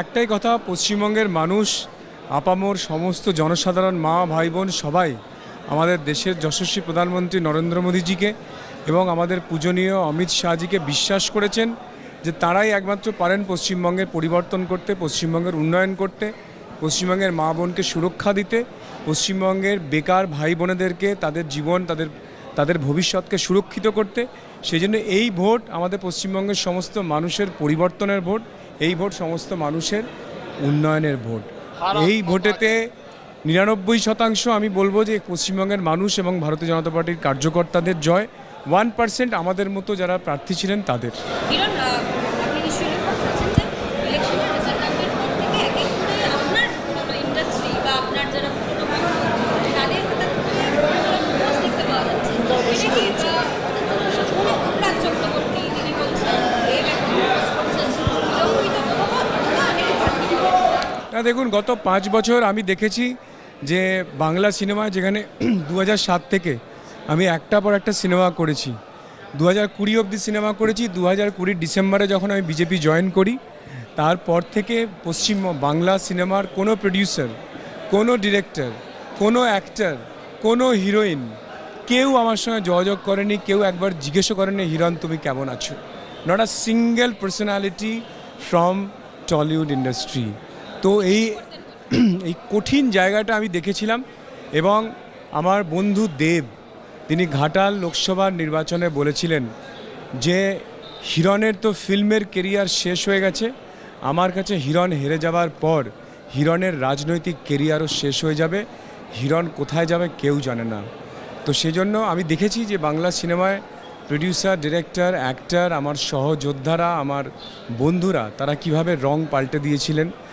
একটাই কথা, পশ্চিমবঙ্গের মানুষ আপামর সমস্ত জনসাধারণ, মা ভাই বোন সবাই আমাদের দেশের যশস্বী প্রধানমন্ত্রী নরেন্দ্র মোদীজিকে এবং আমাদের পূজনীয় অমিত শাহজিকে বিশ্বাস করেছেন যে তারাই একমাত্র পারেন পশ্চিমবঙ্গের পরিবর্তন করতে, পশ্চিমবঙ্গের উন্নয়ন করতে, পশ্চিমবঙ্গের মা বোনকে সুরক্ষা দিতে, পশ্চিমবঙ্গের বেকার ভাই বোনেদেরকে তাদের জীবন, তাদের ভবিষ্যৎকে সুরক্ষিত করতে। সেই জন্য এই ভোট আমাদের পশ্চিমবঙ্গের সমস্ত মানুষের পরিবর্তনের ভোট, এই ভোট সমস্ত মানুষের উন্নয়নের ভোট। এই ভোটেতে 99% আমি বলবো যে পশ্চিমবঙ্গের মানুষ এবং ভারতীয় জনতা পার্টির কার্যকর্তাদের জয়, 1% আমাদের মতো যারা প্রার্থী ছিলেন তাদের। কিরণ, আপনি নিশ্চয়ই লক্ষ্য করেছেন যে ইলেকশনের রেজাল্টের পর থেকে এক এক করে আপনার পুরোনো ইন্ডাস্ট্রি বা আপনার যারা পুরোনো বন্ধু তাদের হঠাৎ করে পোস্ট দেখতে পাওয়া যাচ্ছে। এটা কি অনুরাগ চক্রবর্তী তিনি বলছেন দেব এখন পোস্ট করছেন বিলম্বিত মনোভাব নাকি বাড়তি? না, দেখুন, গত 5 বছর আমি দেখেছি যে বাংলা সিনেমায় যেখানে 2007 থেকে আমি একটার পর একটা সিনেমা করেছি, 2020 অবধি সিনেমা করেছি। 2020 ডিসেম্বরে যখন আমি বিজেপি জয়েন করি, তারপর থেকে পশ্চিম বাংলা সিনেমার কোনো প্রডিউসার, কোনো ডিরেক্টর, কোনো অ্যাক্টর, কোনো হিরোইন কেউ আমার সঙ্গে যোগাযোগ করেনি, কেউ একবার জিজ্ঞেসও করেনি হিরণ তুমি কেমন আছো। Not a single personality from Tollywood industry. তো এই কঠিন জায়গাটা আমি দেখেছিলাম। এবং আমার বন্ধু দেব, তিনি ঘাটাল লোকসভার নির্বাচনে বলেছিলেন যে হিরণের তো ফিল্মের কেরিয়ার শেষ হয়ে গেছে, আমার কাছে হিরণ হেরে যাওয়ার পর হিরণের রাজনৈতিক কেরিয়ারও শেষ হয়ে যাবে, হিরণ কোথায় যাবে কেউ জানে না। তো সেজন্য আমি দেখেছি যে বাংলা সিনেমায় প্রডিউসার, ডিরেক্টর, অ্যাক্টর, আমার সহযোদ্ধারা, আমার বন্ধুরা, তারা কিভাবে রং পাল্টে দিয়েছিলেন।